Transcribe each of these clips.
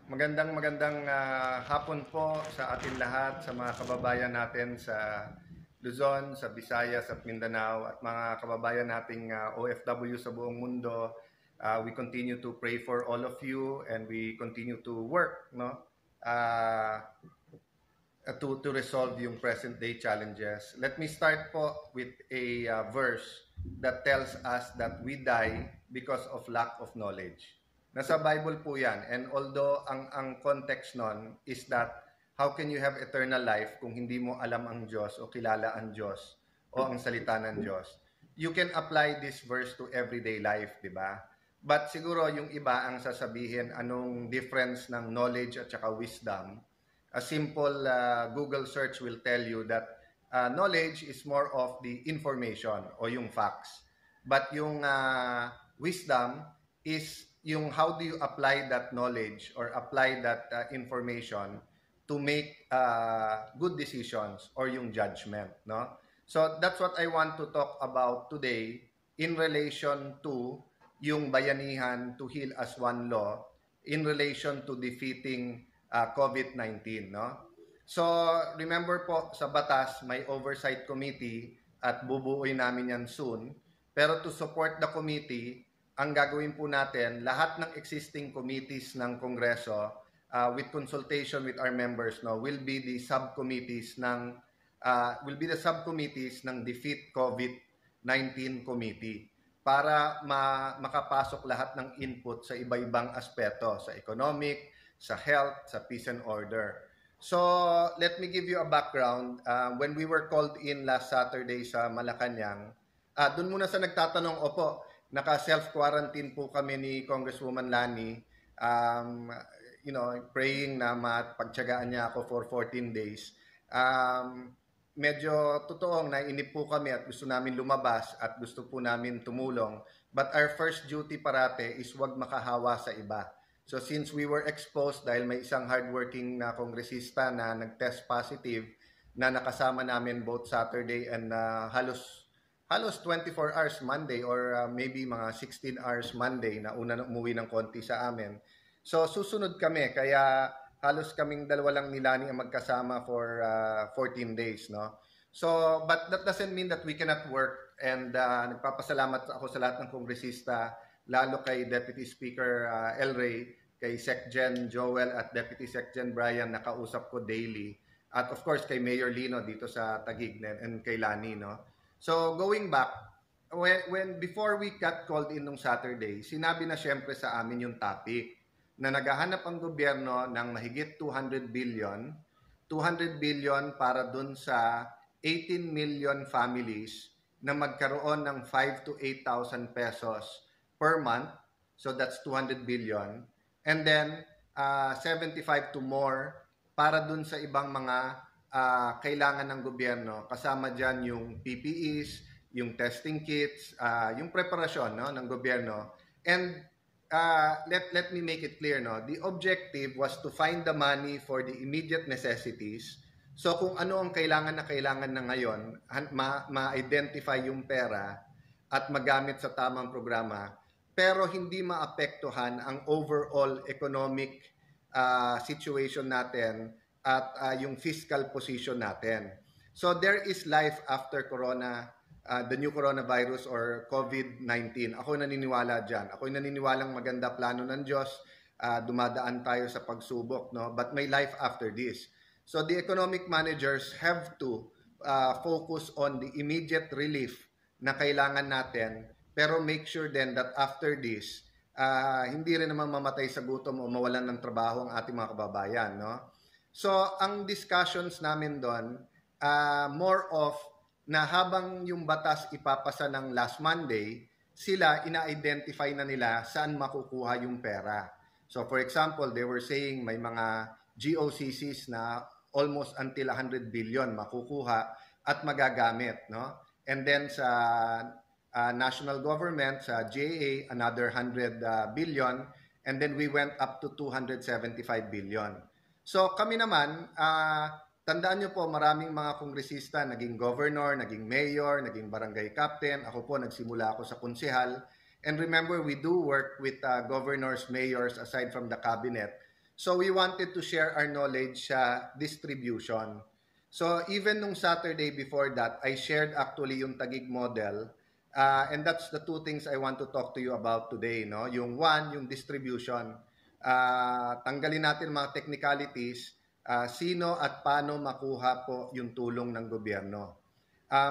Magandang hapon po sa atin lahat, sa mga kababayan natin sa Luzon, sa Visayas at Mindanao at mga kababayan nating OFW sa buong mundo. We continue to pray for all of you and we continue to work, no? To resolve yung present day challenges. Let me start po with a verse that tells us that we die because of lack of knowledge. Nasa Bible po yan. And although ang context nun is that how can you have eternal life kung hindi mo alam ang Diyos o kilala ang Diyos o ang salita ng Diyos? You can apply this verse to everyday life, di ba? But siguro yung iba ang sasabihin anong difference ng knowledge at saka wisdom. A simple Google search will tell you that knowledge is more of the information o yung facts. But yung wisdom is yung how do you apply that knowledge or apply that information to make good decisions or yung judgment, no? So that's what I want to talk about today in relation to yung bayanihan to heal as one law in relation to defeating COVID-19, no? So, remember po, sa batas, may oversight committee at bubuuin namin yan soon. Pero to support the committee, ang gagawin po natin, lahat ng existing committees ng Kongreso, with consultation with our members, no, will be the subcommittees ng Defeat COVID-19 Committee para makapasok lahat ng input sa iba-ibang aspeto, sa economic, sa health, sa peace and order. So, let me give you a background. When we were called in last Saturday sa Malacanang, dun muna sa nagtatanong, opo, naka-self-quarantine po kami ni Congresswoman Lani, praying na mapagtyagaan niya ako for 14 days. Medyo totoong nainip po kami at gusto namin lumabas at gusto po namin tumulong. But our first duty parate is wag makahawa sa iba. So since we were exposed dahil may isang hardworking na kongresista na nag-test positive na nakasama namin both Saturday and halos 24 hours Monday or maybe mga 16 hours Monday na una na umuwi ng konti sa amin. So susunod kami kaya halos kaming dalawa lang nilani ang magkasama for 14 days, no? So but that doesn't mean that we cannot work and nagpapasalamat ako sa lahat ng kongresista lalo kay Deputy Speaker El Rey, kay Secgen Joel at Deputy Secgen Brian na kausap ko daily. At of course kay Mayor Lino dito sa Taguig and kay Lani, no? So going back, before we got called in nung Saturday, sinabi na syempre sa amin yung topic na naghahanap ang gobyerno ng mahigit 200 billion para dun sa 18 million families na magkaroon ng 5 to 8,000 pesos per month. So that's 200 billion. And then 75 to more para dun sa ibang mga kailangan ng gobyerno. Kasama dyan yung PPEs, yung testing kits, yung preparasyon, no, ng gobyerno. And let me make it clear, no. The objective was to find the money for the immediate necessities. So kung ano ang kailangan na ngayon, ma-identify yung pera at magamit sa tamang programa, pero hindi maapektuhan ang overall economic situation natin at yung fiscal position natin. So there is life after corona, the new coronavirus or COVID-19. Ako naniniwala dyan. Ako naniniwalang maganda plano ng Diyos. Dumadaan tayo sa pagsubok, no? But may life after this. So the economic managers have to focus on the immediate relief na kailangan natin, pero make sure then that after this, hindi rin naman mamatay sa gutom o mawalan ng trabaho ang ating mga kababayan, no? So ang discussions namin doon, more of na habang yung batas ipapasa ng last Monday, sila ina-identify na nila saan makukuha yung pera. So for example, they were saying may mga GOCCs na almost until 100 billion makukuha at magagamit, no? And then sa national government, sa GAA, another 100 billion, and then we went up to 275 billion. So kami naman, tandaan nyo po, maraming mga kongresista, naging governor, naging mayor, naging barangay captain. Ako po, nagsimula ako sa konsehal. And remember, we do work with governors, mayors, aside from the cabinet. So we wanted to share our knowledge sa distribution. So even nung Saturday before that, I shared actually yung Taguig model. And that's the two things I want to talk to you about today. No? Yung one, yung distribution. Tanggalin natin mga technicalities. Sino at paano makuha po yung tulong ng gobyerno.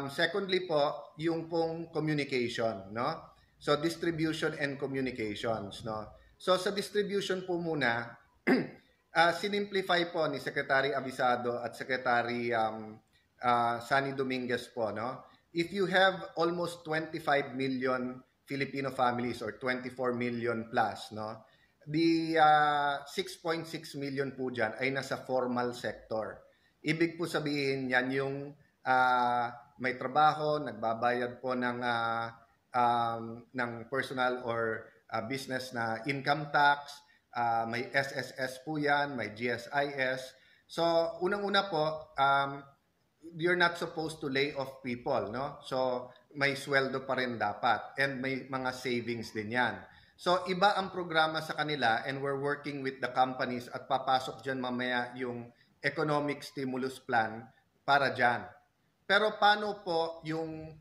Secondly po, yung pong communication. No? So distribution and communications. No? So sa distribution po muna, sinimplify po ni Secretary Abisado at Secretary Sani Dominguez po, no? If you have almost 25 million Filipino families or 24 million plus, no? The 6.6 million po dyan ay nasa formal sector. Ibig po sabihin yan yung may trabaho, nagbabayad po ng personal or business na income tax, may SSS po yan, may GSIS. So, unang-una po, you're not supposed to lay off people, no? So, may sweldo pa rin dapat and may mga savings din yan. So, iba ang programa sa kanila and we're working with the companies at papasok dyan mamaya yung economic stimulus plan para dyan. Pero paano po yung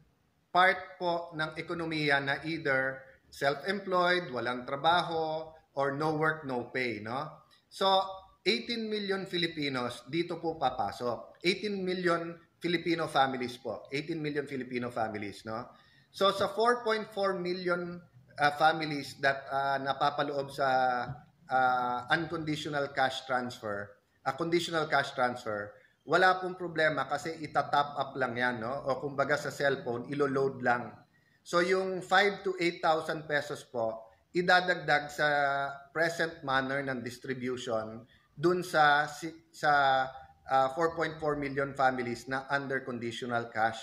part po ng ekonomiya na either self-employed, walang trabaho, or no work, no pay, no? So, 18 million Filipinos dito po papasok. 18 million Filipino families po. 18 million Filipino families, no? So, sa 4.4 million families that napapaloob sa unconditional cash transfer, conditional cash transfer, wala pong problema kasi itatop up lang yan, no? O kumbaga sa cellphone, ilo-load lang. So, yung 5 to 8,000 pesos po, idadagdag sa present manner ng distribution dun sa 4.4 million families na under conditional cash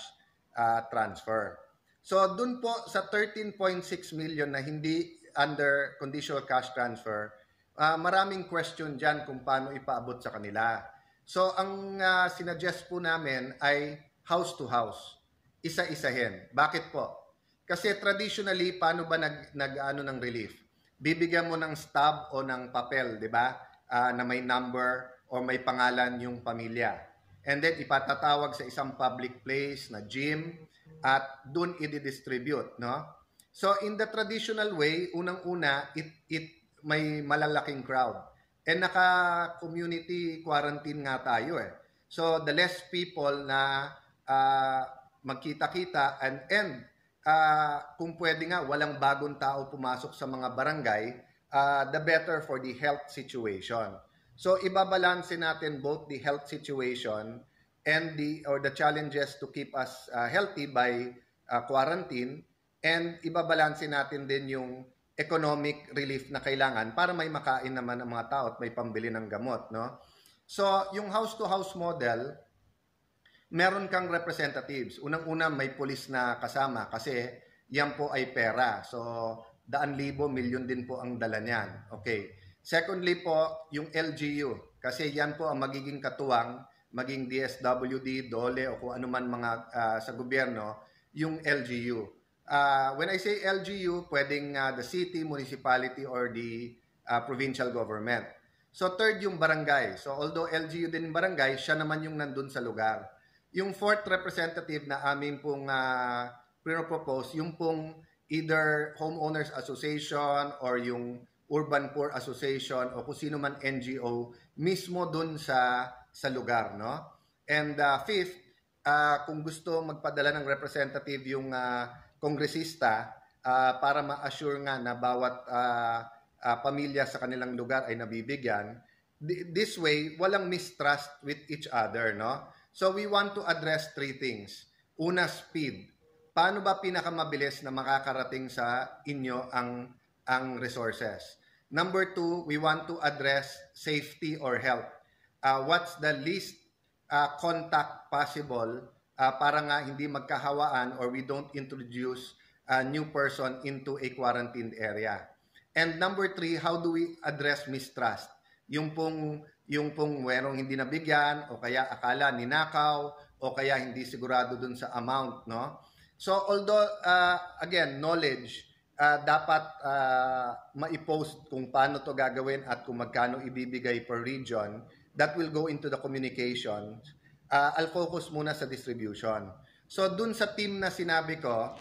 transfer. So dun po sa 13.6 million na hindi under conditional cash transfer, maraming question dyan kung paano ipaabot sa kanila. So ang sinuggest po namin ay house to house, isa-isahin. Bakit po? Kasi traditionally, paano ba nag-ano ng relief? Bibigyan mo ng stub o ng papel, di ba? Na may number o may pangalan yung pamilya. And then ipatatawag sa isang public place na gym at dun i-distribute, no? So in the traditional way, unang-una, may malalaking crowd. And naka-community quarantine nga tayo eh. So the less people na magkita-kita and kung pwede nga, walang bagong tao pumasok sa mga barangay, the better for the health situation. So, ibabalanse natin both the health situation and the challenges to keep us healthy by quarantine, and ibabalanse natin din yung economic relief na kailangan para may makain naman ang mga tao at may pambili ng gamot, no? So, yung house-to-house model, meron kang representatives. Unang-una may pulis na kasama kasi yan po ay pera. So, daan-libo, milyon din po ang dala niyan. Okay. Secondly po, yung LGU. Kasi yan po ang magiging katuwang, maging DSWD, DOLE, o kung ano man mga sa gobyerno, yung LGU. When I say LGU, pwedeng the city, municipality, or the provincial government. So, third yung barangay. So, although LGU din barangay, siya naman yung nandun sa lugar. Yung fourth representative na amin pong pinopropose, yung pong either homeowners association or yung urban poor association o kung sino man NGO mismo dun sa lugar, no? And fifth, kung gusto magpadala ng representative yung kongresista para ma-assure nga na bawat pamilya sa kanilang lugar ay nabibigyan, this way walang mistrust with each other, no? So we want to address three things. Una, speed. Paano ba pinakamabilis na makakarating sa inyo ang resources? Number two, we want to address safety or health. What's the least contact possible para nga hindi magkahawaan or we don't introduce a new person into a quarantined area. And number three, how do we address mistrust? Yung pong merong hindi nabigyan o kaya akala ninakaw o kaya hindi sigurado dun sa amount, no? So although again, knowledge dapat ma-post kung paano to gagawin at kung magkano ibibigay per region. That will go into the communications. I'll focus muna sa distribution. So dun sa team na sinabi ko,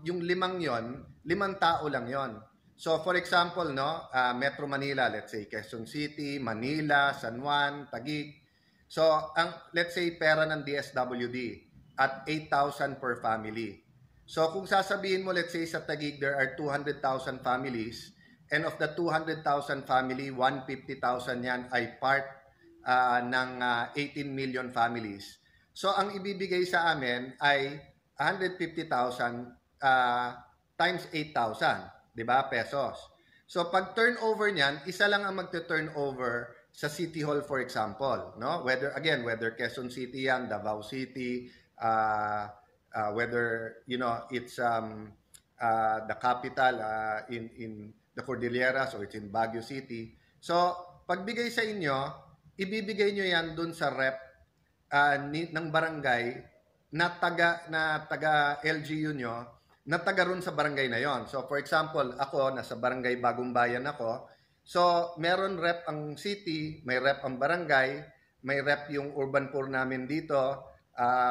yung limang yon, limang tao lang yon. So for example, no, Metro Manila, let's say Quezon City, Manila, San Juan, Taguig. So let's say pera ng DSWD at 8,000 per family. So kung sasabihin mo, let's say sa Taguig, there are 200,000 families, and of the 200,000 family, 150,000 yan ay part ng 18 million families. So ang ibibigay sa amin ay 150,000 times 8,000, 'di ba, pesos. So pag turnover niyan, isa lang ang magte-turnover sa City Hall, for example, no? Whether Quezon City yan, Davao City, whether it's the capital in the Cordilleras, or it's in Baguio City. So pagbigay sa inyo, ibibigay nyo yan dun sa rep ng barangay na taga LGU nyo, na taga ron sa barangay na yon. So for example, ako nasa barangay Bagong Bayan ako. So meron rep ang city, may rep ang barangay, may rep yung urban poor namin dito,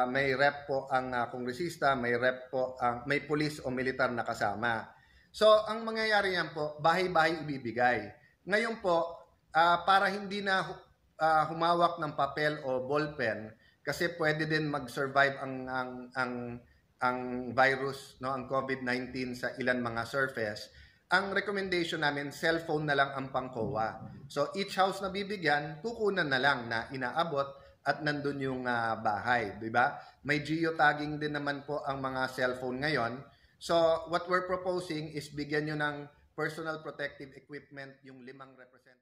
may rep po ang kongresista, may rep po ang may pulis o militar na kasama. So ang mangyayari yan po, bahay-bahay ibibigay. Ngayon po, para hindi na humawak ng papel o ballpen, kasi pwede din mag-survive ang virus, no, ang COVID-19 sa ilan mga surface. Ang recommendation namin, cellphone na lang ang pangkowa. So each house na bibigyan, kukunan na lang na inaabot at nandun yung bahay, di ba? May geotagging din naman po ang mga cellphone ngayon. So what we're proposing is bigyan nyo ng personal protective equipment yung 5 represent.